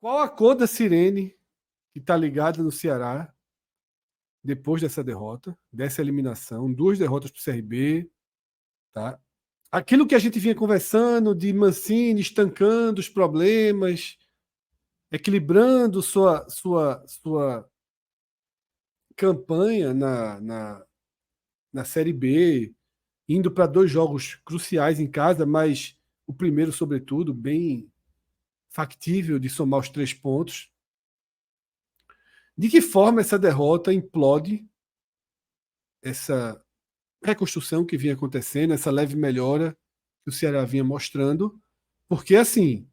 Qual a cor da sirene que está ligada no Ceará depois dessa derrota, dessa eliminação? 2 derrotas para o CRB, tá? Aquilo que a gente vinha conversando de Mancini estancando os problemas, equilibrando sua campanha na Série B, indo para 2 jogos cruciais em casa, mas o primeiro, sobretudo, bem factível de somar os 3 pontos. De que forma essa derrota implode essa reconstrução que vinha acontecendo, essa leve melhora que o Ceará vinha mostrando? Porque, assim,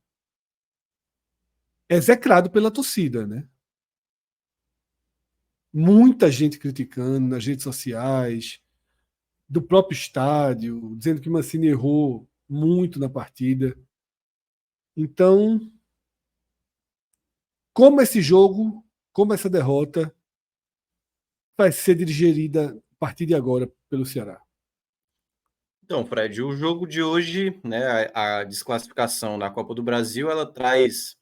é execrado pela torcida, né? Muita gente criticando nas redes sociais, do próprio estádio, dizendo que Mancini errou muito na partida. Então, como esse jogo, como essa derrota vai ser digerida a partir de agora pelo Ceará? Então, Fred, o jogo de hoje, né, a desclassificação na Copa do Brasil, ela traz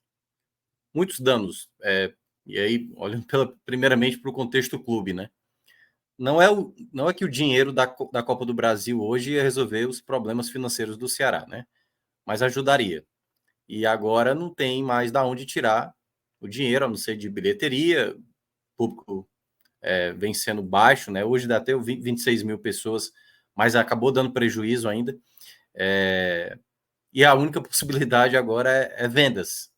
muitos danos. E aí, olhando primeiramente para o contexto clube, né? Não é que o dinheiro da Copa do Brasil hoje ia resolver os problemas financeiros do Ceará, né? Mas ajudaria. E agora não tem mais da onde tirar o dinheiro, a não ser de bilheteria, público vem sendo baixo, né? Hoje dá até 26 mil pessoas, mas acabou dando prejuízo ainda. E a única possibilidade agora é vendas.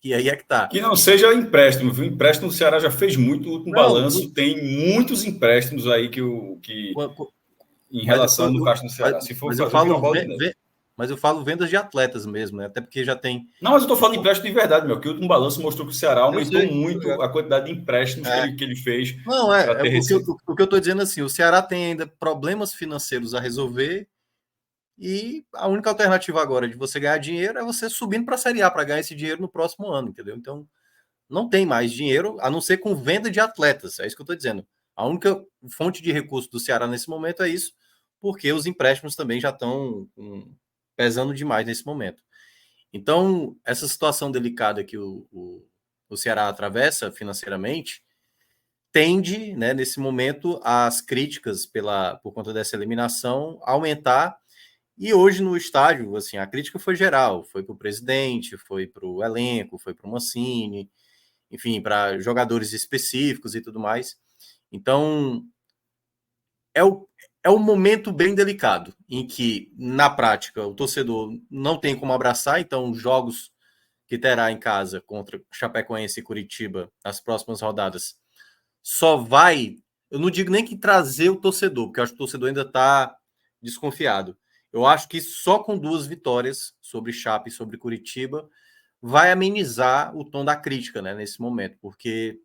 E aí é que tá. Que não seja empréstimo, viu? Empréstimo o Ceará já fez muito no último balanço. Não, tem muitos empréstimos aí em relação no caixa do Ceará. Se for mas eu fazer, vira uma falo bola de neve. mas eu falo vendas de atletas mesmo, né? Até porque já tem. Não, mas eu estou falando de empréstimo de verdade, meu. Que o último balanço mostrou que o Ceará aumentou Sei, muito a quantidade de empréstimos que ele fez Não, para ter receita. o que eu estou dizendo assim, o Ceará tem ainda problemas financeiros a resolver e a única alternativa agora de você ganhar dinheiro é você subindo para a Série A para ganhar esse dinheiro no próximo ano, entendeu? Então, não tem mais dinheiro, a não ser com venda de atletas, é isso que eu estou dizendo. A única fonte de recurso do Ceará nesse momento é isso, porque os empréstimos também já estão pesando demais nesse momento. Então, essa situação delicada que o Ceará atravessa financeiramente tende, né, nesse momento, as críticas por conta dessa eliminação aumentar. E hoje no estádio, assim, a crítica foi geral, foi para o presidente, foi para o elenco, foi para o Mancini, enfim, para jogadores específicos e tudo mais. Então, é um momento bem delicado, em que, na prática, o torcedor não tem como abraçar, então, os jogos que terá em casa contra Chapecoense e Curitiba nas próximas rodadas só vai, eu não digo nem que trazer o torcedor, porque eu acho que o torcedor ainda está desconfiado. Eu acho que só com 2 vitórias sobre Chape e sobre Curitiba vai amenizar o tom da crítica, né, nesse momento, porque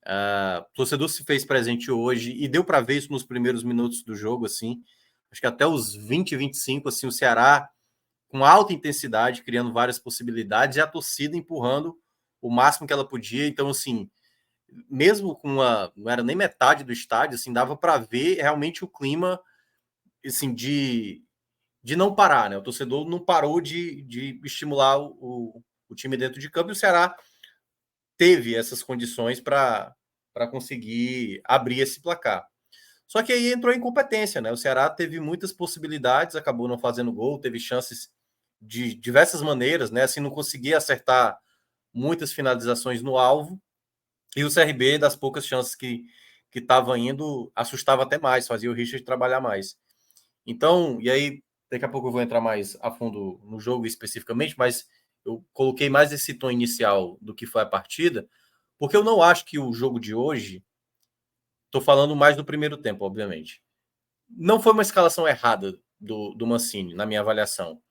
o torcedor se fez presente hoje e deu para ver isso nos primeiros minutos do jogo, assim, acho que até os 20, 25, assim, o Ceará com alta intensidade, criando várias possibilidades e a torcida empurrando o máximo que ela podia, então, assim, mesmo com não era nem metade do estádio, assim, dava para ver realmente o clima, assim, de não parar, né? O torcedor não parou de estimular o time dentro de campo e o Ceará teve essas condições para conseguir abrir esse placar. Só que aí entrou a incompetência, né? O Ceará teve muitas possibilidades, acabou não fazendo gol, teve chances de diversas maneiras, né? Assim, não conseguia acertar muitas finalizações no alvo. E o CRB, das poucas chances que estava indo, assustava até mais, fazia o Richard trabalhar mais. Então, e aí, daqui a pouco eu vou entrar mais a fundo no jogo especificamente, mas eu coloquei mais esse tom inicial do que foi a partida, porque eu não acho que o jogo de hoje, estou falando mais do primeiro tempo, obviamente, não foi uma escalação errada do Mancini, na minha avaliação.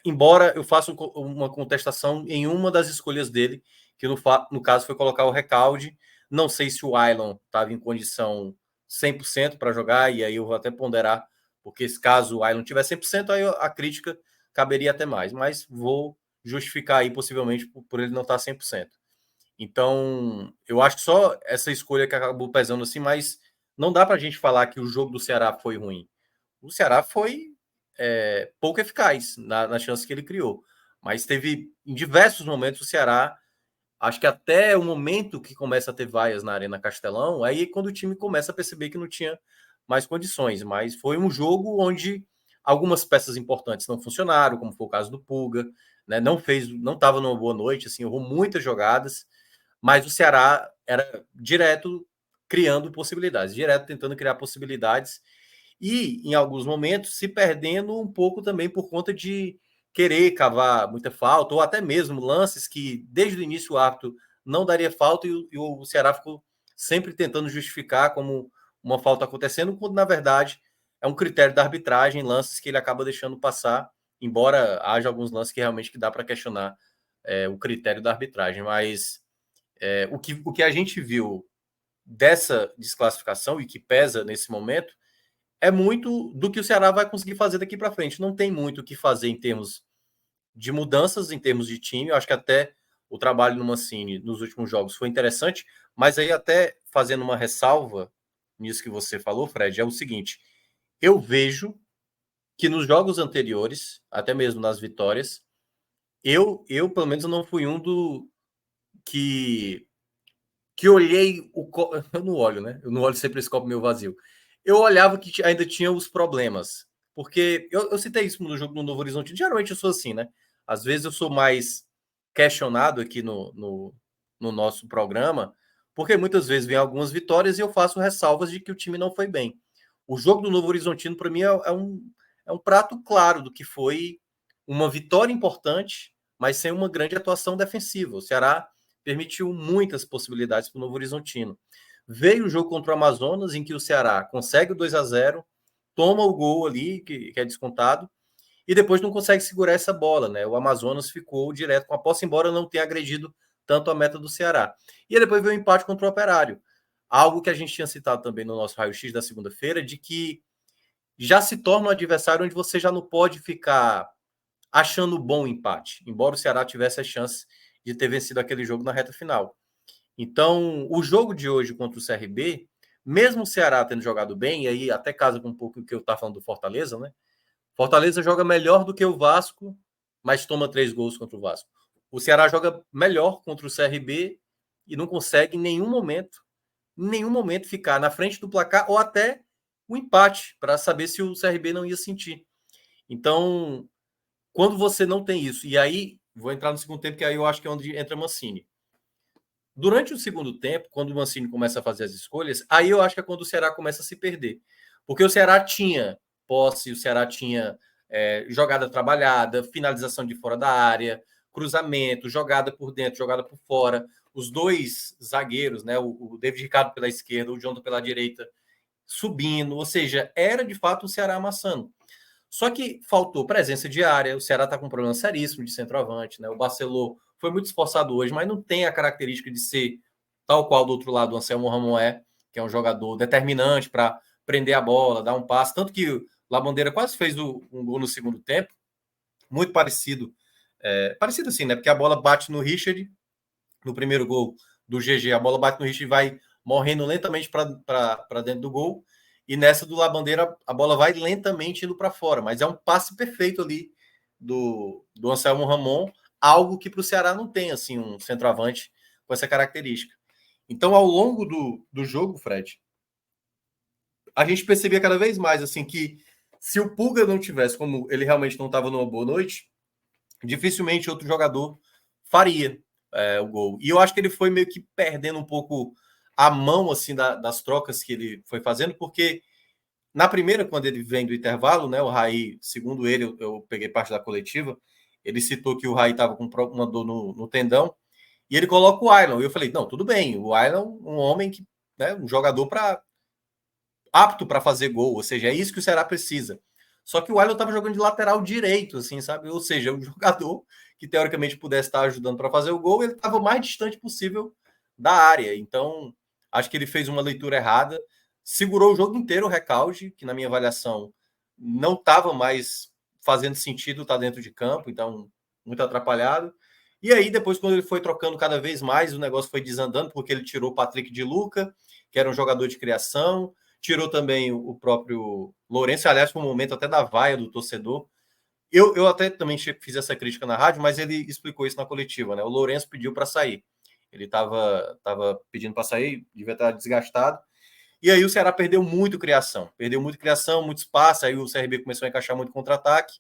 Embora eu faça uma contestação em uma das escolhas dele, que no caso foi colocar o Recalde. Não sei se o Ailon estava em condição 100% para jogar, e aí eu vou até ponderar, porque se caso o Ailon tiver 100%, aí a crítica caberia até mais, mas vou justificar aí possivelmente por ele não estar 100%. Então, eu acho que só essa escolha que acabou pesando assim, mas não dá para a gente falar que o jogo do Ceará foi ruim. O Ceará foi pouco eficaz na chance que ele criou. Mas teve, em diversos momentos, o Ceará acho que até o momento que começa a ter vaias na Arena Castelão, aí quando o time começa a perceber que não tinha mais condições. Mas foi um jogo onde algumas peças importantes não funcionaram, como foi o caso do Pulga, né? Não estava numa boa noite, assim, errou muitas jogadas, mas o Ceará era direto criando possibilidades, direto tentando criar possibilidades e, em alguns momentos, se perdendo um pouco também por conta de querer cavar muita falta, ou até mesmo lances que, desde o início, o árbitro não daria falta e o Ceará ficou sempre tentando justificar como uma falta acontecendo, quando, na verdade, é um critério da arbitragem, lances que ele acaba deixando passar, embora haja alguns lances que realmente que dá para questionar o critério da arbitragem. Mas o que a gente viu dessa desclassificação e que pesa nesse momento é muito do que o Ceará vai conseguir fazer daqui para frente. Não tem muito o que fazer em termos de mudanças, em termos de time. Eu acho que até o trabalho no Mancini nos últimos jogos foi interessante, mas aí até fazendo uma ressalva nisso que você falou, Fred, é o seguinte: eu vejo que nos jogos anteriores, até mesmo nas vitórias, eu pelo menos não fui um do que olhei o eu não olho, né? Eu não olho sempre esse copo meio vazio. Eu olhava que ainda tinha os problemas, porque eu citei isso no jogo do Novo Horizonte. Geralmente eu sou assim, né? Às vezes eu sou mais questionado aqui no nosso programa, porque muitas vezes vem algumas vitórias e eu faço ressalvas de que o time não foi bem. O jogo do Novo Horizontino, para mim, é um prato claro do que foi uma vitória importante, mas sem uma grande atuação defensiva. O Ceará permitiu muitas possibilidades para o Novo Horizontino. Veio o jogo contra o Amazonas, em que o Ceará consegue o 2-0, toma o gol ali, que é descontado, e depois não consegue segurar essa bola, né? O Amazonas ficou direto com a posse, embora não tenha agredido tanto a meta do Ceará. E depois veio o empate contra o Operário. Algo que a gente tinha citado também no nosso raio-x da segunda-feira, de que já se torna um adversário onde você já não pode ficar achando bom o empate, embora o Ceará tivesse a chance de ter vencido aquele jogo na reta final. Então, o jogo de hoje contra o CRB, mesmo o Ceará tendo jogado bem, e aí até casa com um pouco o que eu estava falando do Fortaleza, né? Fortaleza joga melhor do que o Vasco, mas toma 3 gols contra o Vasco. O Ceará joga melhor contra o CRB e não consegue em nenhum momento ficar na frente do placar ou até o empate, para saber se o CRB não ia sentir. Então, quando você não tem isso, e aí vou entrar no segundo tempo, que aí eu acho que é onde entra Mancini. Durante o segundo tempo, quando o Mancini começa a fazer as escolhas, aí eu acho que é quando o Ceará começa a se perder. Porque o Ceará tinha posse, o Ceará tinha jogada trabalhada, finalização de fora da área, cruzamento, jogada por dentro, jogada por fora. Os dois zagueiros, né, o David Ricardo pela esquerda, o Jonathan pela direita, subindo. Ou seja, era de fato o Ceará amassando. Só que faltou presença de área, o Ceará está com um problema seríssimo de centroavante, né? O Barceló foi muito esforçado hoje, mas não tem a característica de ser tal qual do outro lado o Anselmo Ramon que é um jogador determinante para prender a bola, dar um passe. Tanto que o Labandeira quase fez um gol no segundo tempo, muito parecido. Parecido assim, né? Porque a bola bate no Richard, no primeiro gol do GG, a bola bate no Richard e vai morrendo lentamente para dentro do gol. E nessa do Labandeira, a bola vai lentamente indo para fora, mas é um passe perfeito ali do Anselmo Ramon, algo que para o Ceará não tem, assim, um centroavante com essa característica. Então, ao longo do jogo, Fred, a gente percebia cada vez mais, assim, que se o Pulga não tivesse, como ele realmente não estava numa boa noite, dificilmente outro jogador faria o gol. E eu acho que ele foi meio que perdendo um pouco a mão, assim, das trocas que ele foi fazendo, porque na primeira, quando ele vem do intervalo, né, o Raí, segundo ele, eu peguei parte da coletiva, ele citou que o Raí estava com uma dor no tendão, e ele coloca o Ailon. E eu falei, não, tudo bem, o Ailon, um homem que, né, um jogador apto para fazer gol, ou seja, é isso que o Ceará precisa. Só que o Ailon estava jogando de lateral direito, assim, sabe? Ou seja, um jogador que teoricamente pudesse estar ajudando para fazer o gol, ele estava o mais distante possível da área. Então, acho que ele fez uma leitura errada, segurou o jogo inteiro o Recalde, que na minha avaliação não estava mais fazendo sentido estar dentro de campo, então muito atrapalhado. E aí, depois, quando ele foi trocando cada vez mais, o negócio foi desandando, porque ele tirou o Patrick de Luca, que era um jogador de criação, tirou também o próprio Lourenço, aliás, foi um momento até da vaia do torcedor. Eu até também fiz essa crítica na rádio, mas ele explicou isso na coletiva, né? O Lourenço pediu para sair. Ele estava pedindo para sair, devia estar desgastado. E aí o Ceará perdeu muito criação, muito espaço, aí o CRB começou a encaixar muito contra-ataque.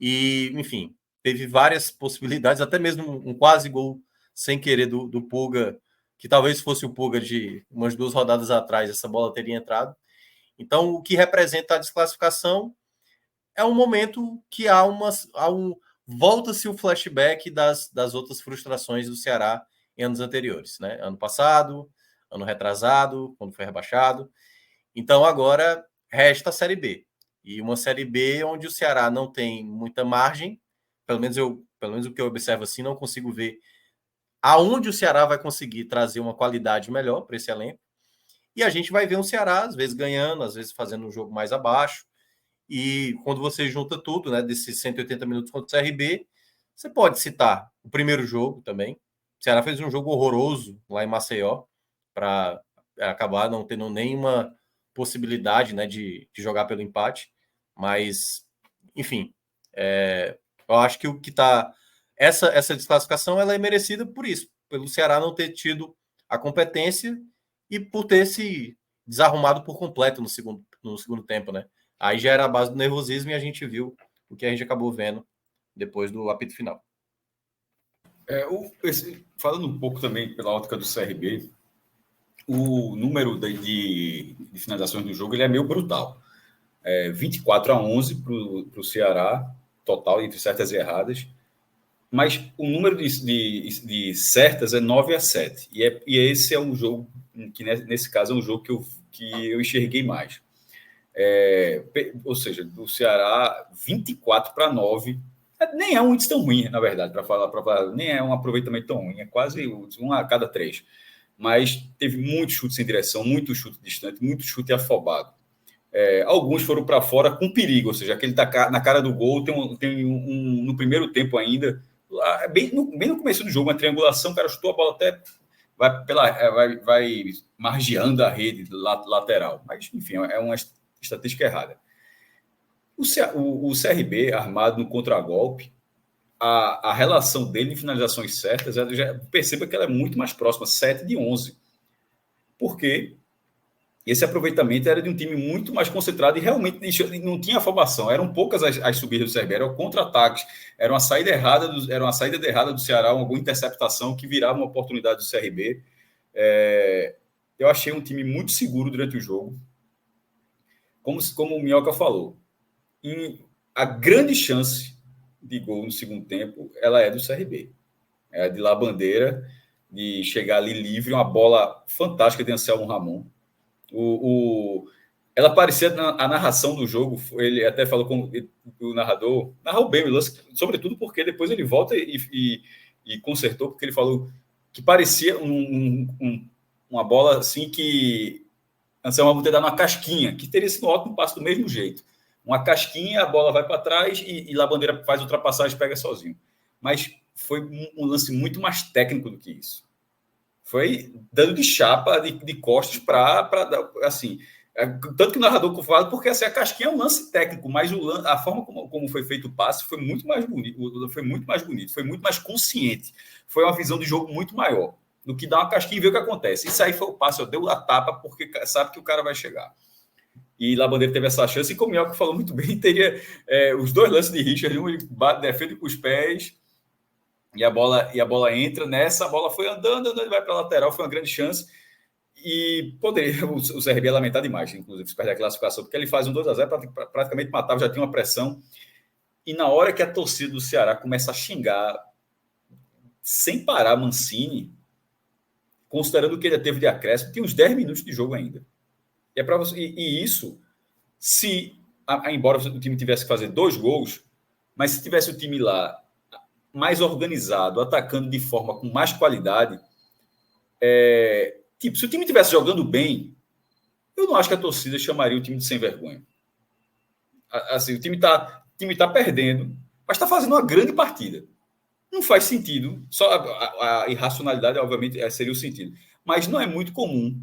E, enfim, teve várias possibilidades, até mesmo um quase gol sem querer do Pulga, que talvez fosse o Pulga de umas 2 rodadas atrás, essa bola teria entrado. Então, o que representa a desclassificação é um momento que volta-se o flashback das outras frustrações do Ceará em anos anteriores, né? Ano passado, ano retrasado, quando foi rebaixado. Então, agora resta a Série B. E uma Série B onde o Ceará não tem muita margem, pelo menos o que eu observo assim, não consigo ver aonde o Ceará vai conseguir trazer uma qualidade melhor para esse elenco. E a gente vai ver um Ceará, às vezes ganhando, às vezes fazendo um jogo mais abaixo. E quando você junta tudo, né, desses 180 minutos contra o CRB, você pode citar o primeiro jogo também. O Ceará fez um jogo horroroso lá em Maceió, para acabar não tendo nenhuma possibilidade, né, de jogar pelo empate. Mas, enfim, eu acho que o que está... Essa desclassificação ela é merecida por isso, pelo Ceará não ter tido a competência e por ter se desarrumado por completo no segundo tempo, né? Aí já era a base do nervosismo e a gente viu o que a gente acabou vendo depois do apito final. Falando um pouco também pela ótica do CRB, o número de finalizações do jogo ele é meio brutal. 24-11 para o Ceará, total, entre certas e erradas. Mas o número de certas é 9-7. E esse é um jogo que, nesse caso, é um jogo que eu enxerguei mais. Ou seja, do Ceará, 24-9. Nem é um índice tão ruim, na verdade, para falar. Nem é um aproveitamento tão ruim. É quase 1 a cada 3. Mas teve muitos chutes em direção, muito chute distante, muito chute afobado. Alguns foram para fora com perigo, ou seja, aquele tá na cara do gol, tem no primeiro tempo ainda, bem no começo do jogo, uma triangulação, o cara chutou a bola até vai margeando a rede lateral, mas enfim, é uma estatística errada. O CRB armado no contragolpe, a relação dele em finalizações certas, já perceba que ela é muito mais próxima, 7-11, porque esse aproveitamento era de um time muito mais concentrado e realmente não tinha afobação. Eram poucas as subidas do CRB, eram contra-ataques, era uma saída errada do Ceará, uma boa interceptação que virava uma oportunidade do CRB. Eu achei um time muito seguro durante o jogo. Como o Minhoca falou, a grande chance de gol no segundo tempo, ela é do CRB. É de Labandeira, de chegar ali livre, uma bola fantástica de Anselmo Ramon. Ela parecia a narração do jogo, ele até falou com o narrador, narrou bem o lance, sobretudo porque depois ele volta e consertou, porque ele falou que parecia uma bola assim que Anselmo Ramon ter dado uma casquinha, que teria sido um ótimo passo do mesmo jeito. Uma casquinha, a bola vai para trás e Labandeira faz ultrapassagem e pega sozinho. Mas foi um lance muito mais técnico do que isso. Foi dando de chapa, de costas para assim. Tanto que o narrador fala, porque assim, a casquinha é um lance técnico, mas a forma como foi feito o passe foi muito mais bonito, foi muito mais consciente. Foi uma visão de jogo muito maior do que dar uma casquinha e ver o que acontece. Isso aí foi o passe, deu a tapa, porque sabe que o cara vai chegar. E Labandeira teve essa chance, e como o Mioca falou muito bem, teria os 2 lances de Richard, um ele defende com os pés. E a bola entra nessa, a bola foi andando, ele vai para a lateral, foi uma grande chance. E poderia o CRB lamentar demais, inclusive, se perder a classificação, porque ele faz um 2-0, praticamente matava, já tinha uma pressão. E na hora que a torcida do Ceará começa a xingar, sem parar Mancini, considerando que ele teve de acréscimo, tinha uns 10 minutos de jogo ainda. E isso, embora o time tivesse que fazer 2 gols, mas se tivesse o time lá mais organizado, atacando de forma com mais qualidade, se o time estivesse jogando bem, eu não acho que a torcida chamaria o time de sem vergonha. Assim, o time tá perdendo, mas está fazendo uma grande partida. Não faz sentido, só a irracionalidade, obviamente, seria o sentido. Mas não é muito comum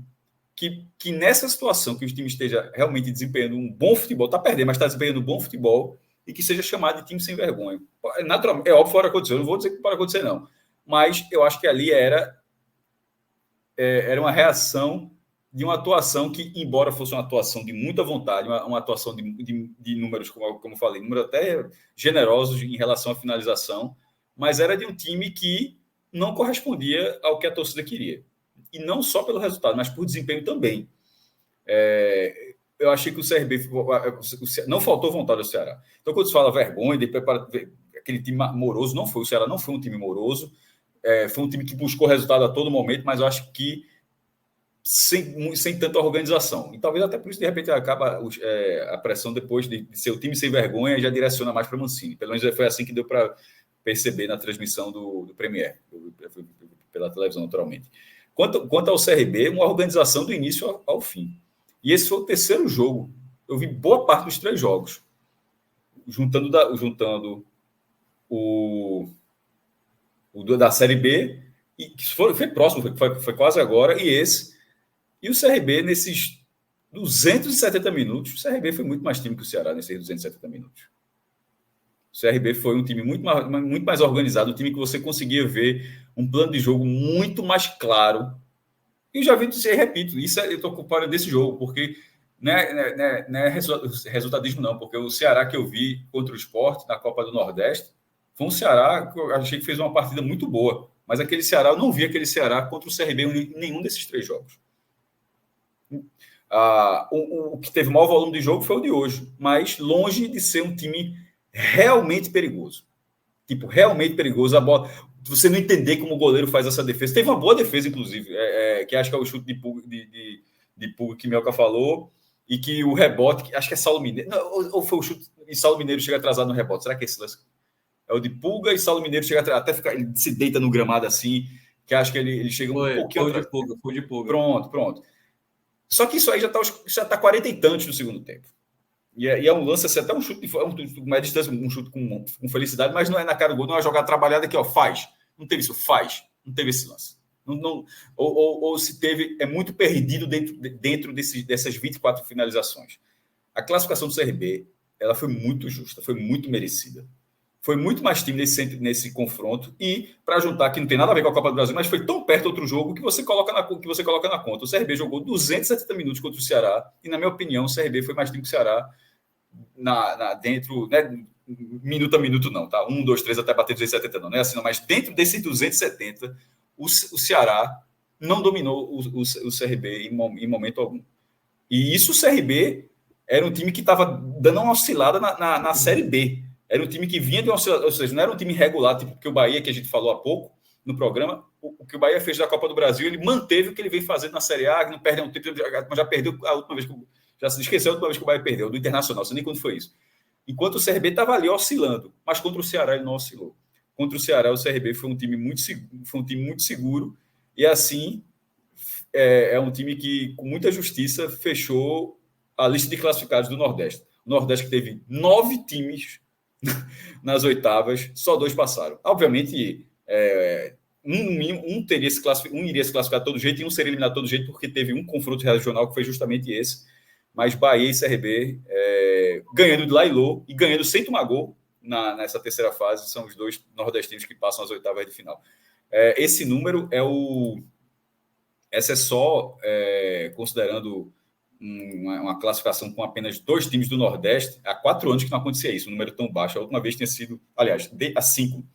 que nessa situação que o time esteja realmente desempenhando um bom futebol, está perdendo, mas está desempenhando um bom futebol, e que seja chamado de time sem vergonha. Naturalmente, óbvio que pode acontecer, eu não vou dizer que pode acontecer, não. Mas eu acho que ali era era uma reação de uma atuação que, embora fosse uma atuação de muita vontade, uma atuação de números, como eu falei, números até generosos em relação à finalização, mas era de um time que não correspondia ao que a torcida queria. E não só pelo resultado, mas por desempenho também. Eu achei que o CRB não faltou vontade ao Ceará. Então, quando se fala vergonha, aquele time moroso, não foi. O Ceará não foi um time moroso, foi um time que buscou resultado a todo momento, mas eu acho que sem tanta organização. E talvez até por isso, de repente, acaba a pressão depois de ser o time sem vergonha, já direciona mais para Mancini. Pelo menos foi assim que deu para perceber na transmissão do Premier, pela televisão, naturalmente. Quanto ao CRB, uma organização do início ao fim. E esse foi o terceiro jogo. Eu vi boa parte dos 3 jogos. Juntando o da Série B, e que foi próximo, foi quase agora, e esse. E o CRB, nesses 270 minutos, o CRB foi muito mais time que o Ceará nesses 270 minutos. O CRB foi um time muito mais organizado, um time que você conseguia ver um plano de jogo muito mais claro. E já vi dizer, repito, isso eu estou culpado desse jogo, porque não é resultadismo, não, porque o Ceará que eu vi contra o Sport na Copa do Nordeste foi um Ceará que eu achei que fez uma partida muito boa, mas aquele Ceará, eu não vi aquele Ceará contra o CRB em nenhum desses 3 jogos. O que teve maior volume de jogo foi o de hoje, mas longe de ser um time realmente perigoso. Tipo, realmente perigoso. A bola, você não entender como o goleiro faz essa defesa. Teve uma boa defesa, inclusive, que acho que é o chute de Pulga que Melca falou, e que o rebote, acho que é Saulo Mineiro. Não, ou foi o chute e Saulo Mineiro chega atrasado no rebote. Será que é esse lance? É o de Pulga e Saulo Mineiro chega atrasado, até ficar, ele se deita no gramado assim, que acho que ele chega um pouquinho atrás. Foi de Pulga. Pronto. Só que isso aí já está 40 e tantos no segundo tempo. E é um lance, assim, até um chute com uma distância, um chute com felicidade, mas não é na cara do gol, não é uma jogada trabalhada que, faz. Não teve isso, faz. Não teve esse lance. Ou se teve, é muito perdido dentro dessas 24 finalizações. A classificação do CRB, ela foi muito justa, foi muito merecida. Foi muito mais time nesse confronto, e para juntar, que não tem nada a ver com a Copa do Brasil, mas foi tão perto outro jogo que você coloca na conta. O CRB jogou 270 minutos contra o Ceará, e na minha opinião o CRB foi mais time que o Ceará dentro, né, minuto a minuto não, tá? 1, 2, 3 até bater 270 não é assim não, mas dentro desses 270 o Ceará não dominou o CRB em momento algum. E isso, o CRB era um time que estava dando uma oscilada na Série B. Era um time que vinha de uma oscilação, ou seja, não era um time regular, tipo que o Bahia, que a gente falou há pouco no programa. O que o Bahia fez da Copa do Brasil, ele manteve o que ele vem fazendo na Série A, não perdeu um título, já perdeu a última vez, já se esqueceu a última vez que o Bahia perdeu, do Internacional, não sei nem quando foi isso. Enquanto o CRB estava ali oscilando, mas contra o Ceará ele não oscilou. Contra o Ceará, o CRB foi um time muito seguro, e assim é um time que, com muita justiça, fechou a lista de classificados do Nordeste. O Nordeste que teve 9 times nas oitavas, só 2 passaram. Obviamente, um iria se classificar de todo jeito e um seria eliminado de todo jeito, porque teve um confronto regional que foi justamente esse. Mas Bahia e CRB, ganhando de Lailô e ganhando sem tomar gol nessa terceira fase, são os 2 nordestinos que passam às oitavas de final. Esse número essa é só considerando uma classificação com apenas 2 times do Nordeste. Há 4 anos que não acontecia isso, um número tão baixo. A última vez tinha sido, aliás, há 5.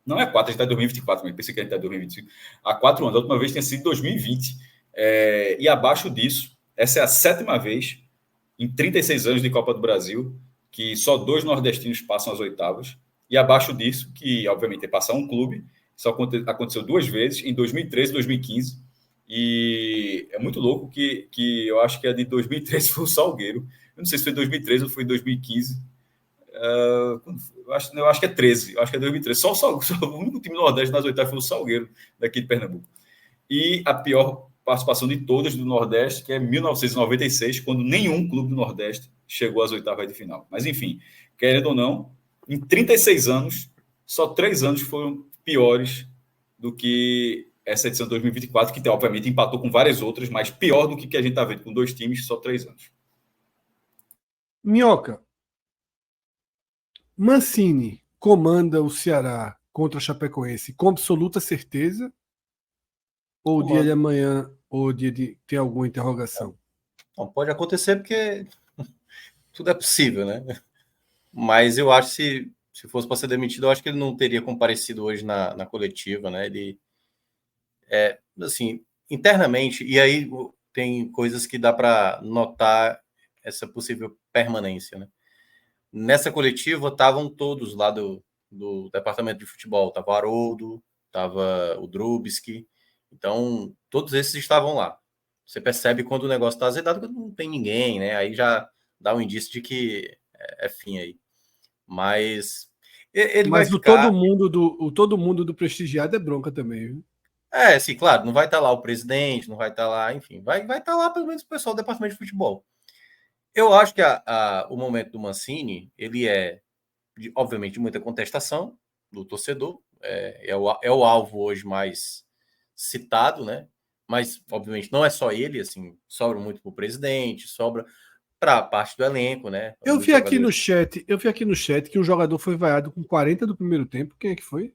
Não é 4, a gente está em 2024, mas pensei que a gente está em 2025. Há 4 anos, a última vez tinha sido 2020. E abaixo disso, essa é a 7ª vez em 36 anos de Copa do Brasil que só 2 nordestinos passam às oitavas. E abaixo disso, que obviamente é passar um clube, só aconteceu 2 vezes, em 2013 e 2015. E é muito louco que eu acho que a de 2013 foi o Salgueiro. Eu não sei se foi 2013 ou foi 2015. Eu acho que é 13. Eu acho que é 2013. Só o único time do Nordeste nas oitavas foi o Salgueiro, daqui de Pernambuco. E a pior participação de todas do Nordeste, que é 1996, quando nenhum clube do Nordeste chegou às oitavas de final. Mas, enfim, querendo ou não, em 36 anos, só 3 anos foram piores do que essa edição de 2024, que obviamente empatou com várias outras, mas pior do que a gente está vendo com 2 times, só 3 anos. Minhoca, Mancini comanda o Ceará contra a Chapecoense com absoluta certeza? Ou o dia de amanhã, ou o dia de ter alguma interrogação? Não, pode acontecer porque tudo é possível, né? Mas eu acho que se fosse para ser demitido, eu acho que ele não teria comparecido hoje na coletiva, né? Ele assim, internamente, e aí tem coisas que dá para notar essa possível permanência, né? Nessa coletiva estavam todos lá do departamento de futebol, estava o Haroldo, estava o Drubsky, então todos esses estavam lá. Você percebe quando o negócio está azedado, quando não tem ninguém, né? Aí já dá um indício de que é fim aí. Mas ele vai Mas ficar. o todo mundo do prestigiado é bronca também, viu? Sim, claro, não vai estar lá o presidente, não vai estar lá, enfim, vai estar lá pelo menos o pessoal do departamento de futebol. Eu acho que o momento do Mancini, ele obviamente, de muita contestação do torcedor, é o alvo hoje mais citado, né? Mas, obviamente, não é só ele, assim, sobra muito para o presidente, sobra para a parte do elenco, né? Eu Muitos vi aqui no jogadores. chat, que um jogador foi vaiado com 40 do primeiro tempo. Quem é que foi?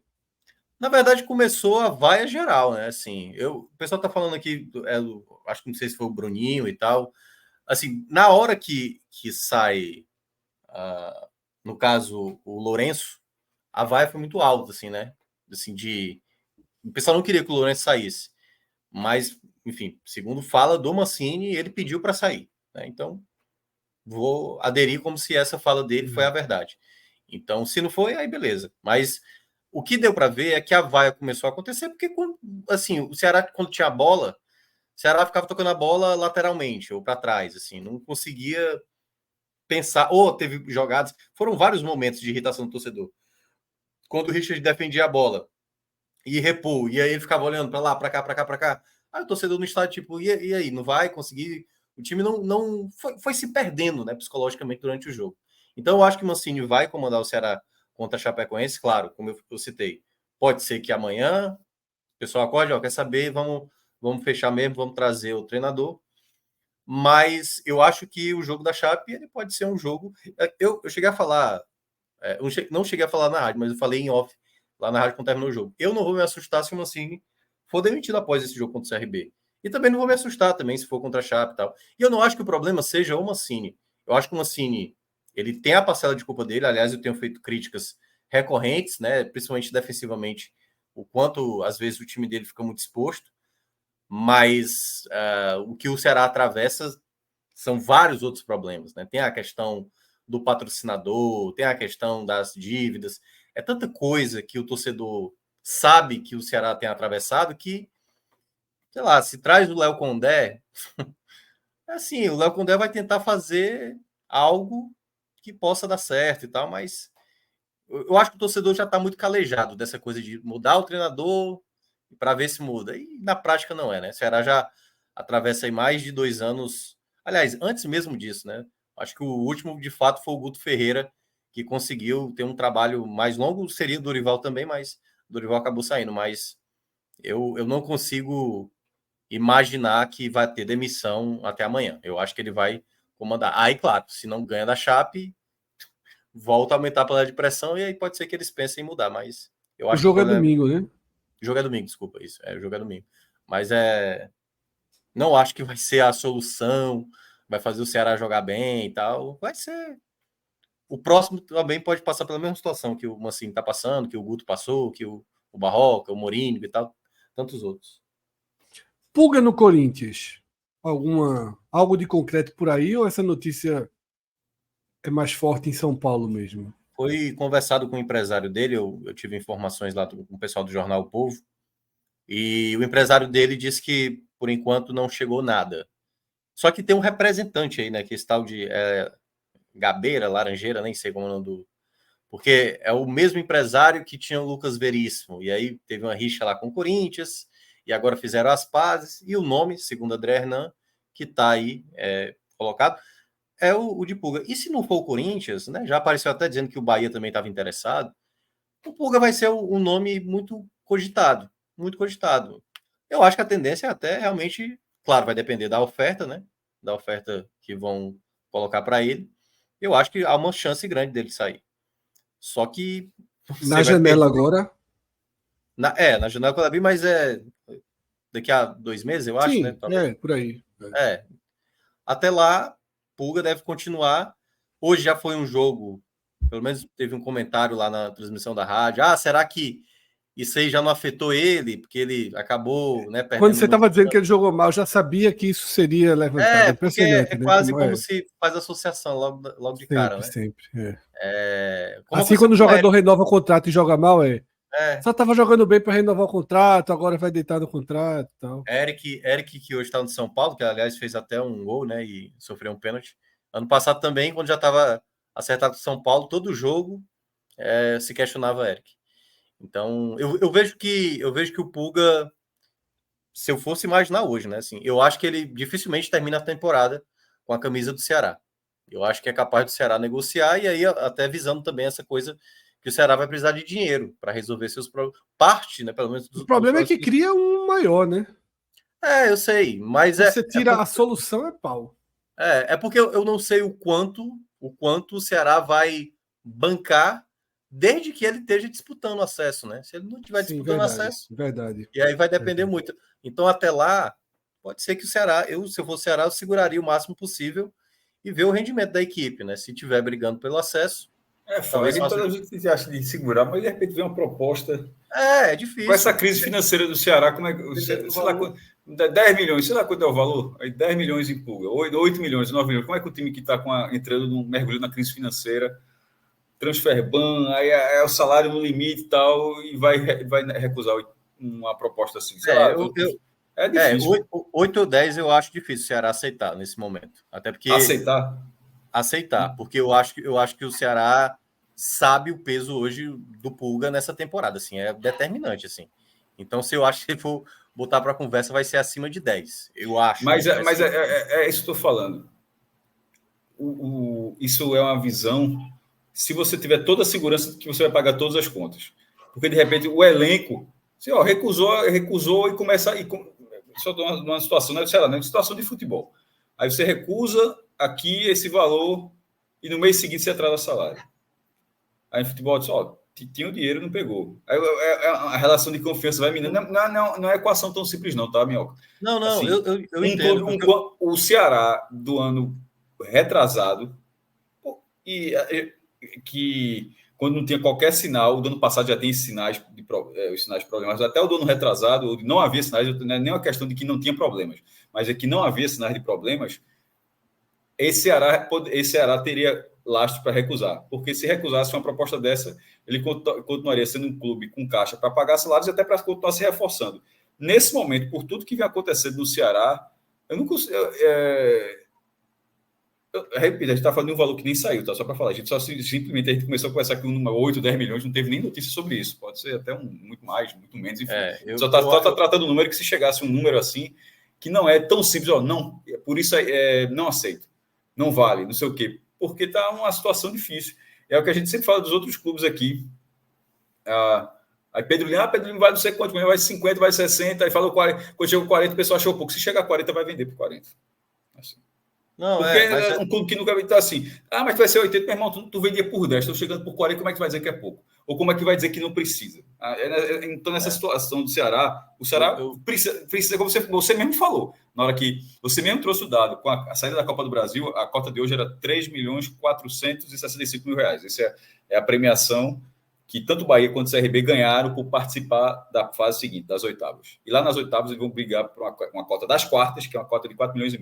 Na verdade, começou a vaia geral, né? Assim, o pessoal tá falando aqui, acho que não sei se foi o Bruninho e tal. Assim, na hora que sai, no caso, o Lourenço, a vaia foi muito alta, assim, né? Assim, o pessoal não queria que o Lourenço saísse. Mas, enfim, segundo fala do Mancini, ele pediu para sair, né? Então, vou aderir como se essa fala dele foi a verdade. Então, se não foi, aí beleza. Mas o que deu para ver é que a vaia começou a acontecer porque, assim, o Ceará, quando tinha a bola, o Ceará ficava tocando a bola lateralmente ou para trás, assim, não conseguia pensar. Ou teve jogadas, foram vários momentos de irritação do torcedor. Quando o Richard defendia a bola e repor, e aí ele ficava olhando para lá, para cá, para cá, para cá. Aí o torcedor no estádio, tipo, e aí, não vai conseguir? O time não foi se perdendo, né, psicologicamente durante o jogo. Então eu acho que o Mancini vai comandar o Ceará contra a Chapecoense, claro, como eu citei. Pode ser que amanhã o pessoal acorde, quer saber, vamos fechar mesmo, vamos trazer o treinador. Mas eu acho que o jogo da Chape ele pode ser um jogo. Eu cheguei a falar, eu não cheguei a falar na rádio, mas eu falei em off lá na rádio quando terminou o jogo. Eu não vou me assustar se o Mancini for demitido após esse jogo contra o CRB. E também não vou me assustar também se for contra a Chape e tal. E eu não acho que o problema seja o Mancini. Eu acho que o Mancini, ele tem a parcela de culpa dele. Aliás, eu tenho feito críticas recorrentes, né, principalmente defensivamente, o quanto às vezes o time dele fica muito exposto. Mas o que o Ceará atravessa são vários outros problemas, né? Tem a questão do patrocinador, tem a questão das dívidas, é tanta coisa que o torcedor sabe que o Ceará tem atravessado que, sei lá, se traz o Léo Condé, assim, o Léo Condé vai tentar fazer algo que possa dar certo e tal, mas eu acho que o torcedor já está muito calejado dessa coisa de mudar o treinador para ver se muda. E na prática não é, né? O Ceará já atravessa aí mais de 2 anos. Aliás, antes mesmo disso, né? Acho que o último, de fato, foi o Guto Ferreira, que conseguiu ter um trabalho mais longo. Seria o Dorival também, mas o Dorival acabou saindo. Mas eu não consigo imaginar que vai ter demissão até amanhã. Eu acho que ele vai comandar. Aí, claro, se não ganha da Chape, volta a aumentar a panela de pressão e aí pode ser que eles pensem em mudar. Mas eu O acho que o jogo é problema domingo, né? O jogo é domingo, desculpa, isso. O jogo é domingo. Mas não acho que vai ser a solução, vai fazer o Ceará jogar bem e tal. Vai ser. O próximo também pode passar pela mesma situação que o Mancini está passando, que o Guto passou, que o Barroca, o Mourinho e tal, tantos outros. Pulga no Corinthians. Algo de concreto por aí ou essa notícia é mais forte em São Paulo mesmo? Foi conversado com o empresário dele, eu tive informações lá com o pessoal do jornal O Povo, e o empresário dele disse que, por enquanto, não chegou nada. Só que tem um representante aí, né, que esse tal de Gabeira, Laranjeira, nem sei como é o nome do. Porque é o mesmo empresário que tinha o Lucas Veríssimo. E aí teve uma rixa lá com o Corinthians, e agora fizeram as pazes. E o nome, segundo André Hernan, que está aí colocado, é o de Pulga. E se não for o Corinthians, né? Já apareceu até dizendo que o Bahia também estava interessado. O Pulga vai ser um nome muito cogitado. Muito cogitado. Eu acho que a tendência é até realmente, claro, vai depender da oferta, né? Da oferta que vão colocar para ele. Eu acho que há uma chance grande dele sair. Só que Na você vai janela perder. agora, Na janela que eu abri, mas daqui a 2 meses, eu acho, Sim, né? por aí. Até lá, Pulga deve continuar. Hoje já foi um jogo, pelo menos teve um comentário lá na transmissão da rádio. Será que isso aí já não afetou ele? Porque ele acabou, né, Quando perdendo você estava dizendo que ele jogou mal, eu já sabia que isso seria levantado. porque Impressionante, é né? quase como se faz associação logo de cara, né? Sempre. Como Assim, quando o jogador renova o contrato e joga mal, só estava jogando bem para renovar o contrato, agora vai deitar no contrato e tal. Eric, que hoje está no São Paulo, que aliás fez até um gol, né? E sofreu um pênalti. Ano passado também, quando já estava acertado com o São Paulo, todo jogo se questionava Eric. Então, eu vejo que o Pulga, se eu fosse imaginar hoje, né? Assim, eu acho que ele dificilmente termina a temporada com a camisa do Ceará. Eu acho que é capaz do Ceará negociar, e aí até visando também essa coisa que o Ceará vai precisar de dinheiro para resolver seus problemas. Parte, né? Pelo menos O problema é que cria um maior, né? Eu sei, mas você tira a solução é pau. É porque eu não sei o quanto o Ceará vai bancar desde que ele esteja disputando acesso, né? Se ele não estiver disputando acesso, verdade. E aí vai depender muito. Então, até lá, pode ser que o Ceará, se eu fosse o Ceará, eu seguraria o máximo possível e ver o rendimento da equipe, né? Se estiver brigando pelo acesso. Talvez toda a gente acha de segurar, mas de repente vem uma proposta. É difícil. Com essa crise financeira do Ceará, como é que. Sei lá, 10 milhões, sei lá quanto é o valor? Aí 10 milhões em Pulga, 8 milhões, 9 milhões. Como é que o time que está entrando num mergulho na crise financeira, transfer ban, aí é o salário no limite e tal, e vai recusar uma proposta assim? Sei lá, é difícil. 8 ou 10 eu acho difícil o Ceará aceitar nesse momento. Até porque. Aceitar, porque eu acho que o Ceará sabe o peso hoje do Pulga nessa temporada, assim, é determinante, assim. Então, se eu acho que ele for botar para conversa, vai ser acima de 10, eu acho. Mas é isso que eu estou falando. Isso é uma visão, se você tiver toda a segurança de que você vai pagar todas as contas. Porque, de repente, o elenco recusou e começa... Só numa situação, né? Sei lá, numa situação de futebol. Aí você recusa aqui esse valor e no mês seguinte você atrasa salário. Aí no futebol diz, tinha o dinheiro, não pegou. Aí a relação de confiança vai minando. Não é equação tão simples não, tá, Minhoca? Não, assim, eu entendo. O Ceará do ano retrasado, e que quando não tinha qualquer sinal, o do ano passado já tem sinais os sinais de problemas, até o do ano retrasado, não havia sinais, não é nem uma questão de que não tinha problemas, mas é que não havia sinais de problemas. Esse Ceará teria lastro para recusar, porque se recusasse uma proposta dessa, ele continuaria sendo um clube com caixa para pagar salários e até para continuar se reforçando. Nesse momento, por tudo que vem acontecendo no Ceará, eu não consigo... repito, a gente está falando de um valor que nem saiu, tá? Só para falar. Simplesmente a gente começou a conversar com um número 8, 10 milhões, não teve nem notícia sobre isso. Pode ser até muito mais, muito menos, enfim. Só está tratando um número que, se chegasse um número assim, que não é tão simples, não, por isso não aceito, não vale, não sei o quê, porque está uma situação difícil. É o que a gente sempre fala dos outros clubes aqui. Aí Pedro Lima vai não sei quanto, vai 50, vai 60, aí falou 40, quando chega 40, o pessoal achou pouco. Se chegar a 40, vai vender por 40. Assim. Não, porque um clube que nunca vai estar assim. Mas vai ser 80, meu irmão, tu vendia por 10, estou chegando por 40, como é que tu vai dizer que é pouco? Ou como é que vai dizer que não precisa? Então, nessa situação do Ceará, o Ceará precisa, como você mesmo falou, na hora que você mesmo trouxe o dado, com a saída da Copa do Brasil, a cota de hoje era 3.465.000 reais. Essa é a premiação que tanto o Bahia quanto o CRB ganharam por participar da fase seguinte, das oitavas. E lá nas oitavas eles vão brigar por uma cota das quartas, que é uma cota de 4,5 milhões.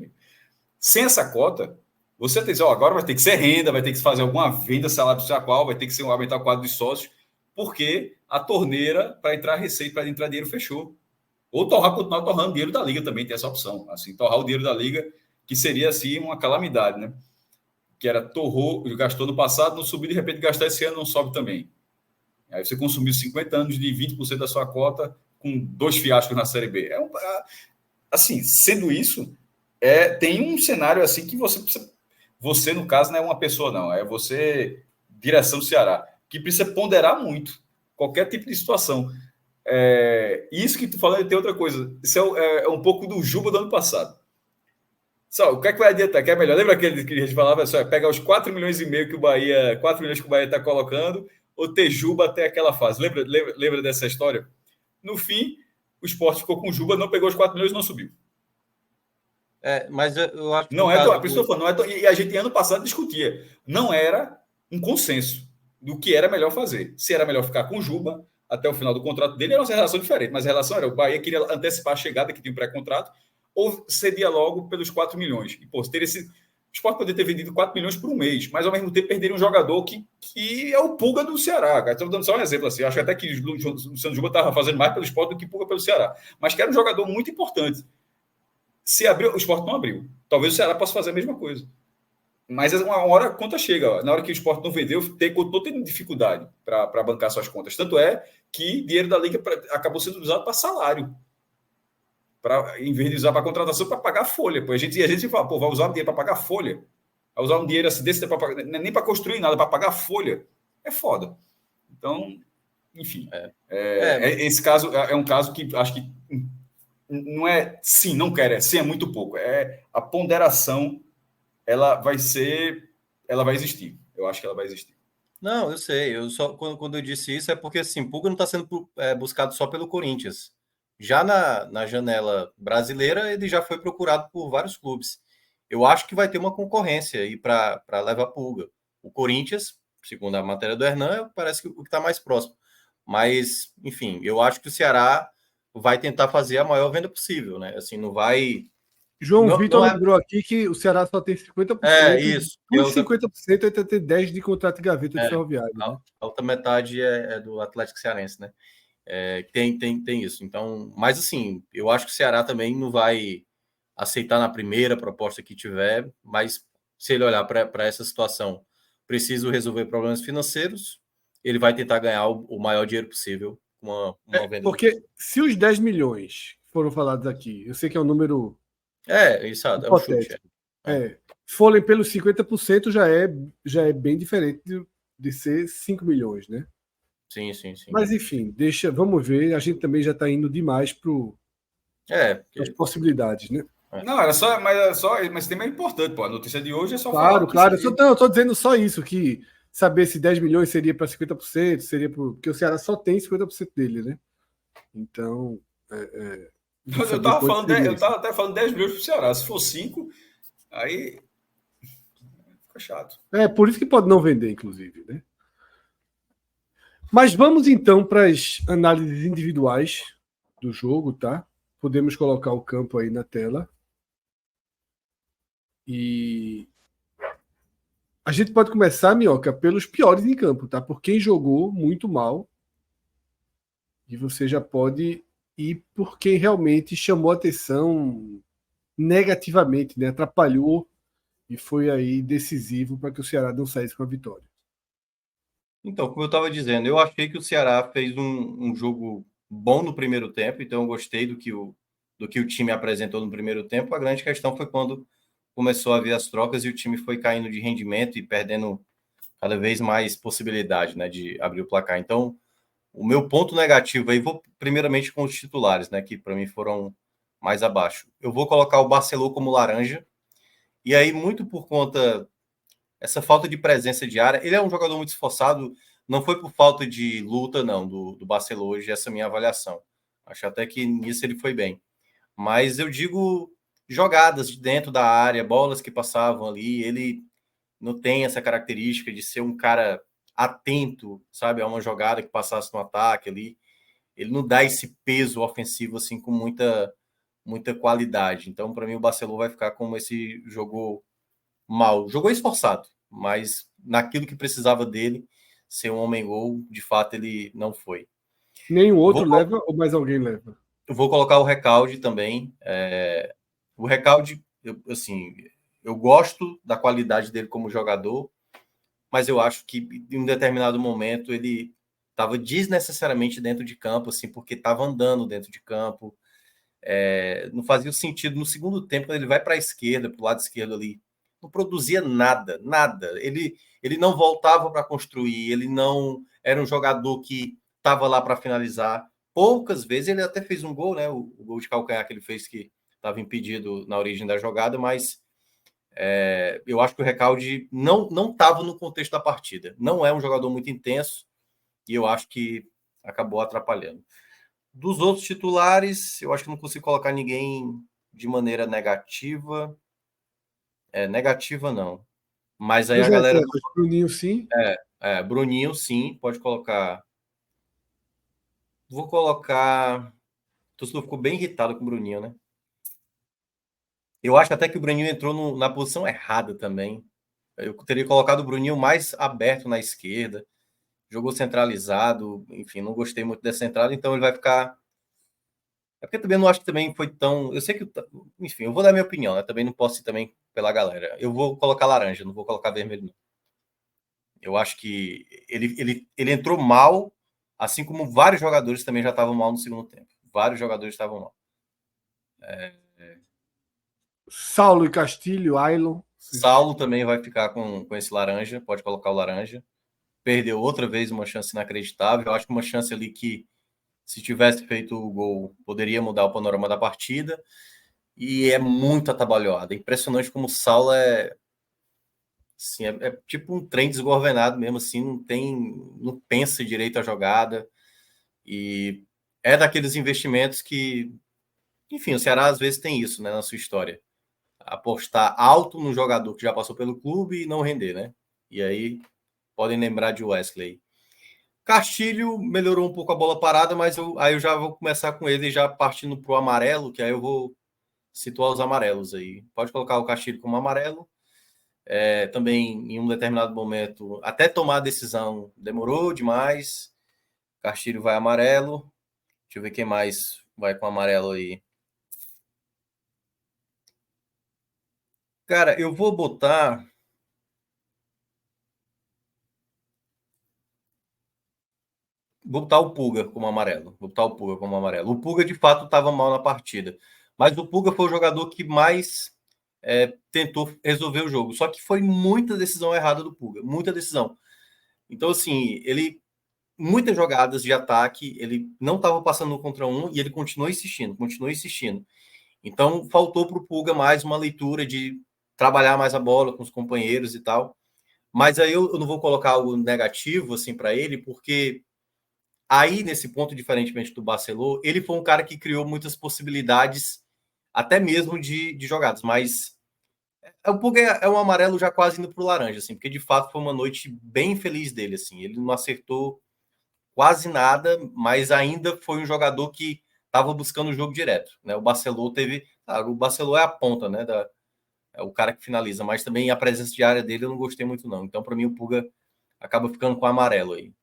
Sem essa cota, você tem que dizer, agora vai ter que ser renda, vai ter que fazer alguma venda, salário social qual, vai ter que aumentar o quadro de sócios, porque a torneira para entrar receita, para entrar dinheiro, fechou. Ou continuar torrando dinheiro da Liga também, tem essa opção. Assim, torrar o dinheiro da Liga, que seria assim uma calamidade, né? Que era gastou no passado, não subiu, de repente gastar esse ano, não sobe também. Aí você consumiu 50 anos de 20% da sua cota com 2 fiascos na Série B. Assim, sendo isso, tem um cenário assim que você, no caso, não é uma pessoa, não. É você, direção do Ceará, que precisa ponderar muito qualquer tipo de situação. Isso que tu falando tem outra coisa. Isso é um pouco do Juba do ano passado. Só, o que é que vai adiantar? Que é melhor? Lembra aquele que a gente falava? Só, pegar os 4,5 milhões que o Bahia... 4 milhões que o Bahia está colocando, ou ter Juba até aquela fase. Lembra dessa história? No fim, o Sport ficou com o Juba, não pegou os 4 milhões e não subiu. Mas eu acho que não é tão, por isso que eu falo, não é tão, e a gente ano passado discutia, não era um consenso do que era melhor fazer. Se era melhor ficar com o Juba até o final do contrato dele, era uma relação diferente, mas a relação era o Bahia queria antecipar a chegada, que tinha um pré-contrato, ou cedia logo pelos 4 milhões. E, pô, teria esse, o Sport poderia ter vendido 4 milhões por um mês, mas ao mesmo tempo perderia um jogador que é o Pulga do Ceará. Estou dando só um exemplo assim. Acho até que o Luciano Juba estava fazendo mais pelo Sport do que Pulga pelo Ceará, mas que era um jogador muito importante. Se abriu, o Sport não abriu. Talvez o Ceará possa fazer a mesma coisa. Mas uma hora a conta chega. Ó. Na hora que o Sport não vendeu, estou tendo dificuldade para bancar suas contas. Tanto é que dinheiro da Liga acabou sendo usado para salário. Em vez de usar para contratação, para pagar a folha. Pô. A gente fala, pô, vai usar o dinheiro para pagar a folha. Vai usar um dinheiro assim, desse para pagar, nem para construir nada, para pagar a folha. É foda. Então, enfim. Esse caso é um caso que acho que não é sim, não quero, é sim, é muito pouco. A ponderação, ela vai existir. Eu acho que ela vai existir. Não, eu sei. Quando eu disse isso é porque assim, Pulga não está sendo buscado só pelo Corinthians. Já na janela brasileira, ele já foi procurado por vários clubes. Eu acho que vai ter uma concorrência aí para levar Pulga. O Corinthians, segundo a matéria do Hernan, parece que o que está mais próximo. Mas, enfim, eu acho que o Ceará vai tentar fazer a maior venda possível, né? Assim, não vai... João Vitor lembrou aqui que o Ceará só tem 50%. Isso. Dos 50%, ele tem 10% de contrato de gaveta de Ferroviário. Né? A outra metade é do Atlético Cearense, né? Tem isso. Então, mas assim, eu acho que o Ceará também não vai aceitar na primeira proposta que tiver, mas se ele olhar para essa situação, preciso resolver problemas financeiros, ele vai tentar ganhar o maior dinheiro possível com uma venda. Porque se os 10 milhões foram falados aqui, eu sei que é um número isso é um chute. Forem pelos 50%, já é bem diferente de ser 5 milhões, né? Sim. Mas enfim, vamos ver. A gente também já está indo demais para as possibilidades, né? Não, mas tem mais importante, pô. A notícia de hoje é só falar. Claro. Eu estou dizendo só isso, que saber se 10 milhões seria para 50%, seria porque o Ceará só tem 50% dele, né? Então. Eu estava até falando 10 milhões para o Ceará. Se for 5, aí fica chato. Por isso que pode não vender, inclusive, né? Mas vamos então para as análises individuais do jogo, tá? Podemos colocar o campo aí na tela. E a gente pode começar, Minhoca, pelos piores em campo, tá? Por quem jogou muito mal. E você já pode ir por quem realmente chamou atenção negativamente, né? Atrapalhou e foi aí decisivo para que o Ceará não saísse com a vitória. Então, como eu estava dizendo, eu achei que o Ceará fez um jogo bom no primeiro tempo, então eu gostei do que o time apresentou no primeiro tempo. A grande questão foi quando começou a haver as trocas e o time foi caindo de rendimento e perdendo cada vez mais possibilidade, né, de abrir o placar. Então, o meu ponto negativo aí, vou primeiramente com os titulares, né, que para mim foram mais abaixo. Eu vou colocar o Barceló como laranja, e aí muito por conta essa falta de presença de área. Ele é um jogador muito esforçado, não foi por falta de luta, não, do Barceló hoje, essa é a minha avaliação. Acho até que nisso ele foi bem. Mas eu digo jogadas de dentro da área, bolas que passavam ali, ele não tem essa característica de ser um cara atento, sabe, a uma jogada que passasse no ataque ali. Ele não dá esse peso ofensivo assim com muita qualidade. Então, para mim, o Barceló vai ficar como esse jogou mal. Jogou esforçado, mas naquilo que precisava dele, ser um homem-gol, de fato, ele não foi. Nenhum outro leva ou mais alguém leva? Eu vou colocar o Recalde também. O Recalde, eu gosto da qualidade dele como jogador, mas eu acho que em um determinado momento ele estava desnecessariamente dentro de campo, assim, porque estava andando dentro de campo. Não fazia sentido. No segundo tempo, quando ele vai para a esquerda, para o lado esquerdo ali, não produzia nada. Ele não voltava para construir, ele não era um jogador que estava lá para finalizar. Poucas vezes ele até fez um gol, né? O gol de calcanhar que ele fez, que estava impedido na origem da jogada, mas eu acho que o Recalde não estava no contexto da partida. Não é um jogador muito intenso e eu acho que acabou atrapalhando. Dos outros titulares, eu acho que não consigo colocar ninguém de maneira negativa. Negativa não. Mas aí Os a galera. reservas, Bruninho, sim. Bruninho, sim, pode colocar. Vou colocar. O torcedor ficou bem irritado com o Bruninho, né? Eu acho até que o Bruninho entrou na posição errada também. Eu teria colocado o Bruninho mais aberto na esquerda. Jogou centralizado. Enfim, não gostei muito dessa entrada, então ele vai ficar. É porque também não acho que também foi tão. Eu sei que. Enfim, eu vou dar minha opinião, né? Também não posso ir também pela galera. Eu vou colocar laranja, não vou colocar vermelho, não. Eu acho que ele entrou mal, assim como vários jogadores também já estavam mal no segundo tempo. Vários jogadores estavam mal. Saulo e Castilho, Ailon. Saulo também vai ficar com esse laranja, pode colocar o laranja. Perdeu outra vez uma chance inacreditável. Eu acho que uma chance ali que, se tivesse feito o gol, poderia mudar o panorama da partida. E é muito atabalhoado. É impressionante como o Saulo assim, é tipo um trem desgovernado mesmo, assim, não pensa direito a jogada. E é daqueles investimentos que, enfim, o Ceará às vezes tem isso, né, na sua história. Apostar alto no jogador que já passou pelo clube e não render, né? E aí podem lembrar de Wesley. Castilho melhorou um pouco a bola parada, mas aí eu já vou começar com ele já partindo pro amarelo, que aí eu vou situar os amarelos aí. Pode colocar o Castilho como amarelo. Também em um determinado momento, até tomar a decisão, demorou demais. Castilho vai amarelo. Deixa eu ver quem mais vai com amarelo aí. Cara, eu vou botar. Vou botar o Pulga como amarelo. Vou botar o Pulga como amarelo. O Pulga, de fato, estava mal na partida. Mas o Pulga foi o jogador que mais tentou resolver o jogo. Só que foi muita decisão errada do Pulga. Muita decisão. Então, assim, muitas jogadas de ataque, ele não estava passando no contra um e ele continuou insistindo, continuou insistindo. Então, faltou para o Pulga mais uma leitura de trabalhar mais a bola com os companheiros e tal. Mas aí eu não vou colocar algo negativo assim para ele, porque aí, nesse ponto, diferentemente do Barcelona, ele foi um cara que criou muitas possibilidades, até mesmo de jogadas, mas o Pulga é um amarelo já quase indo para o laranja, assim, porque de fato foi uma noite bem feliz dele, assim, ele não acertou quase nada, mas ainda foi um jogador que estava buscando o jogo direto, né? O Barcelona teve, claro, o Barcelona é a ponta, né, é o cara que finaliza, mas também a presença de área dele eu não gostei muito não, então para mim o Pulga acaba ficando com amarelo aí.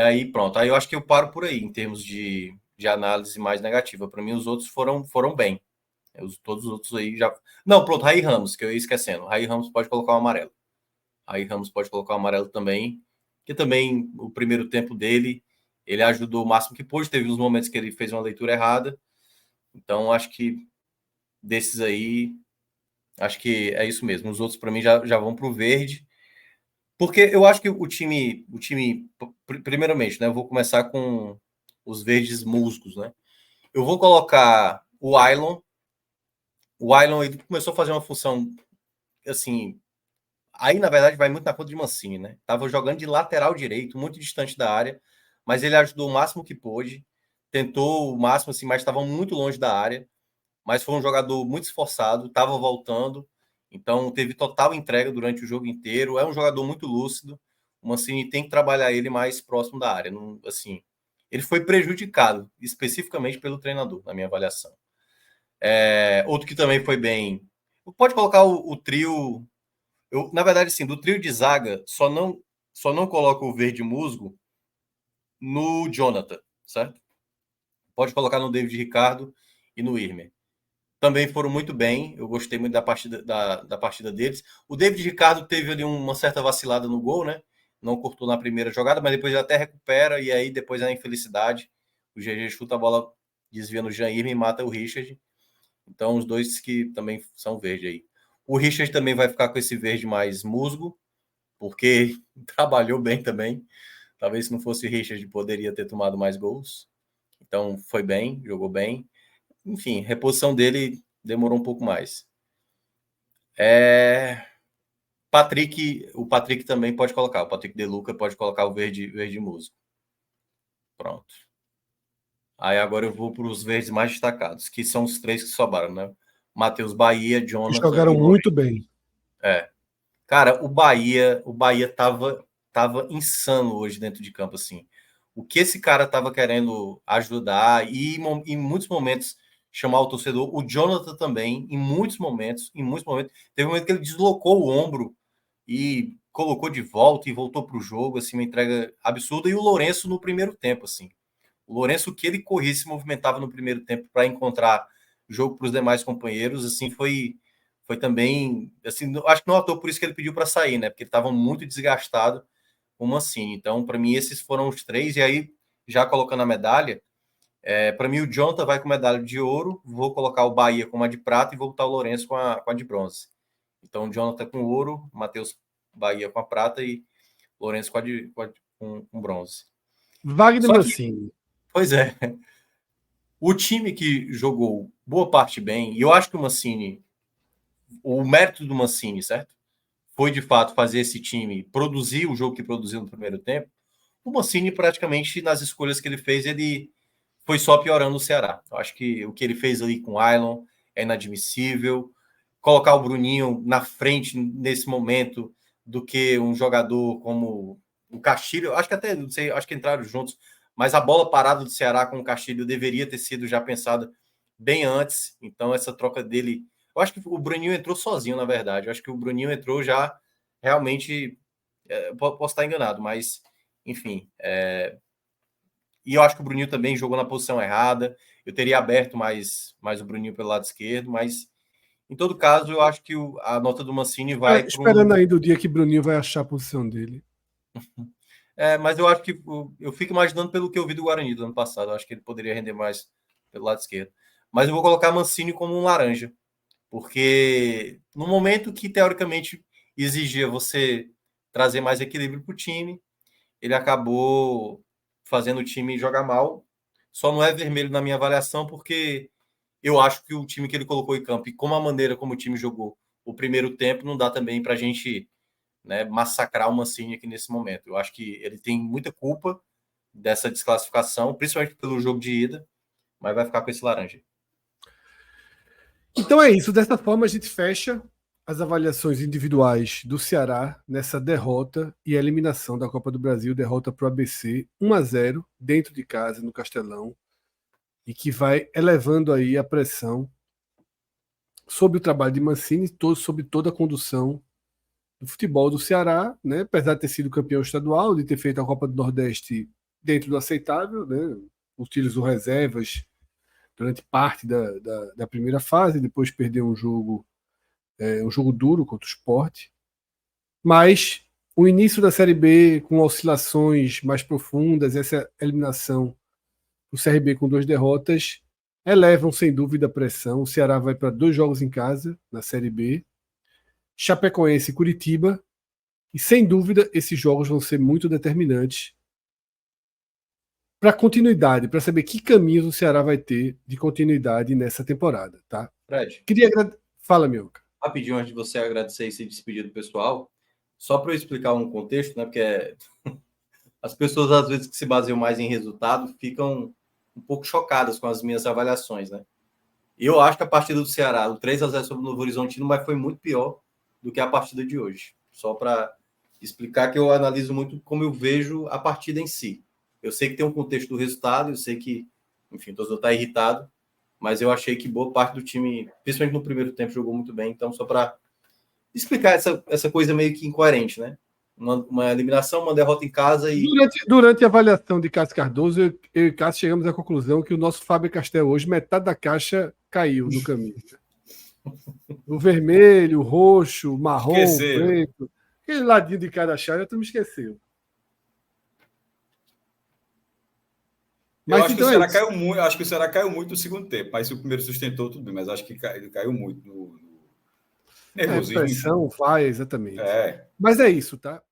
Aí pronto, aí eu acho que eu paro por aí em termos de análise mais negativa. Para mim os outros foram bem. Todos os outros aí já. Não, pronto, Raí Ramos, que eu ia esquecendo. Raí Ramos pode colocar o amarelo. Raí Ramos pode colocar o amarelo também, que também o primeiro tempo dele, ele ajudou o máximo que pôde. Teve uns momentos que ele fez uma leitura errada. Então acho que desses aí, acho que é isso mesmo. Os outros para mim já vão para o verde. Porque eu acho que o time, primeiramente, né? Eu vou começar com os verdes musgos, né? Eu vou colocar o Ailon. O Ailon ele começou a fazer uma função assim. Aí, na verdade, vai muito na conta de Mancini, né? Tava jogando de lateral direito, muito distante da área, mas ele ajudou o máximo que pôde, tentou o máximo, assim, mas estava muito longe da área. Mas foi um jogador muito esforçado, estava voltando, então teve total entrega durante o jogo inteiro. É um jogador muito lúcido. O Mancini tem que trabalhar ele mais próximo da área. Não, assim, ele foi prejudicado especificamente pelo treinador, na minha avaliação. Outro que também foi bem. Pode colocar o trio. Na verdade, sim, do trio de zaga, só não coloco o verde musgo no Jonathan, certo? Pode colocar no David Ricardo e no Irmer. Também foram muito bem. Eu gostei muito da partida deles. O David Ricardo teve ali uma certa vacilada no gol, né? Não cortou na primeira jogada, mas depois ele até recupera. E aí, depois da infelicidade, o GG chuta a bola, desvia no Jair e mata o Richard. Então, os dois que também são verde aí. O Richard também vai ficar com esse verde mais musgo, porque trabalhou bem também. Talvez se não fosse o Richard, poderia ter tomado mais gols. Então, foi bem, jogou bem. Enfim, reposição dele demorou um pouco mais. O Patrick também pode colocar. O Patrick De Luca pode colocar o verde músico. Pronto. Aí agora eu vou para os verdes mais destacados, que são os 3 que sobraram, né? Matheus Bahia, Jonathan Jogaram e muito bem. Cara, o Bahia tava insano hoje dentro de campo, assim. O que esse cara tava querendo ajudar e em muitos momentos chamar o torcedor, o Jonathan também, em muitos momentos, teve um momento que ele deslocou o ombro e colocou de volta e voltou para o jogo, assim, uma entrega absurda. E o Lourenço no primeiro tempo, assim. O Lourenço, que ele corria, se movimentava no primeiro tempo para encontrar jogo para os demais companheiros, assim, foi também, assim, acho que não à toa por isso que ele pediu para sair, né? Porque ele estava muito desgastado com o Mancini. Então, para mim, esses foram os 3. E aí, já colocando a medalha, para mim, o Jonathan vai com medalha de ouro, vou colocar o Bahia com uma de prata e vou botar o Lourenço com a de bronze. Então, o Jonathan com ouro, Matheus Bahia com a prata e Lourenço com bronze. Wagner Só que, Mancini. pois é, o time que jogou boa parte bem, e eu acho que o Mancini, o mérito do Mancini, certo? Foi de fato fazer esse time produzir o jogo que produziu no primeiro tempo. O Mancini, praticamente, nas escolhas que ele fez, ele foi só piorando o Ceará. Eu acho que o que ele fez ali com o Ailon é inadmissível. Colocar o Bruninho na frente nesse momento do que um jogador como o Castilho, acho que até, não sei, acho que entraram juntos, mas a bola parada do Ceará com o Castilho deveria ter sido já pensada bem antes. Então, essa troca dele. Eu acho que o Bruninho entrou sozinho, na verdade. Eu acho que o Bruninho entrou já realmente. Posso estar enganado, mas, enfim. E eu acho que o Bruninho também jogou na posição errada. Eu teria aberto mais o Bruninho pelo lado esquerdo, mas, em todo caso, eu acho que a nota do Mancini vai para Esperando ainda o dia que Bruninho vai achar a posição dele. Mas eu acho que eu fico imaginando pelo que eu vi do Guarani do ano passado. Eu acho que ele poderia render mais pelo lado esquerdo. Mas eu vou colocar Mancini como um laranja, porque no momento que teoricamente exigia você trazer mais equilíbrio para o time, ele acabou fazendo o time jogar mal. Só não é vermelho na minha avaliação, porque eu acho que o time que ele colocou em campo e como a maneira como o time jogou o primeiro tempo, não dá também para a gente, né, massacrar o Mancini aqui nesse momento. Eu acho que ele tem muita culpa dessa desclassificação, principalmente pelo jogo de ida, mas vai ficar com esse laranja. Então é isso. Dessa forma, a gente fecha as avaliações individuais do Ceará nessa derrota e eliminação da Copa do Brasil, derrota para o ABC 1-0 dentro de casa, no Castelão, e que vai elevando aí a pressão sobre o trabalho de Mancini, sobre toda a condução do futebol do Ceará, né? Apesar de ter sido campeão estadual, de ter feito a Copa do Nordeste dentro do aceitável, né? Utilizou reservas durante parte da primeira fase, depois perdeu um jogo duro contra o Sport. Mas o início da Série B, com oscilações mais profundas, essa eliminação do CRB com 2 derrotas, elevam sem dúvida a pressão. O Ceará vai para 2 jogos em casa na Série B, Chapecoense e Curitiba, e sem dúvida esses jogos vão ser muito determinantes para continuidade, para saber que caminhos o Ceará vai ter de continuidade nessa temporada, tá? Fred, Fala, Mioca. rapidinho antes de você agradecer e se despedir do pessoal, só para eu explicar um contexto, né? Porque as pessoas, às vezes, que se baseiam mais em resultado, ficam um pouco chocadas com as minhas avaliações, né? Eu acho que a partida do Ceará, o 3-0 sobre o Novo Horizontino, mas foi muito pior do que a partida de hoje. Só para explicar que eu analiso muito como eu vejo a partida em si. Eu sei que tem um contexto do resultado, eu sei que, enfim, o torcedor está irritado, mas eu achei que boa parte do time, principalmente no primeiro tempo, jogou muito bem. Então, só para explicar essa coisa meio que incoerente, né? Uma eliminação, uma derrota em casa e... Durante a avaliação de Cássio Cardoso, eu e Cássio chegamos à conclusão que o nosso Fábio Castel hoje, metade da caixa caiu no caminho. O vermelho, o roxo, o marrom, o preto. Aquele ladinho de cada chave, tu me esqueceu. Mas acho que o Ceará caiu muito. Acho que o Ceará caiu muito no segundo tempo. Mas se o primeiro sustentou, tudo bem. Mas acho que caiu muito no nervosismo. Pressão, vai, exatamente. Mas é isso, tá?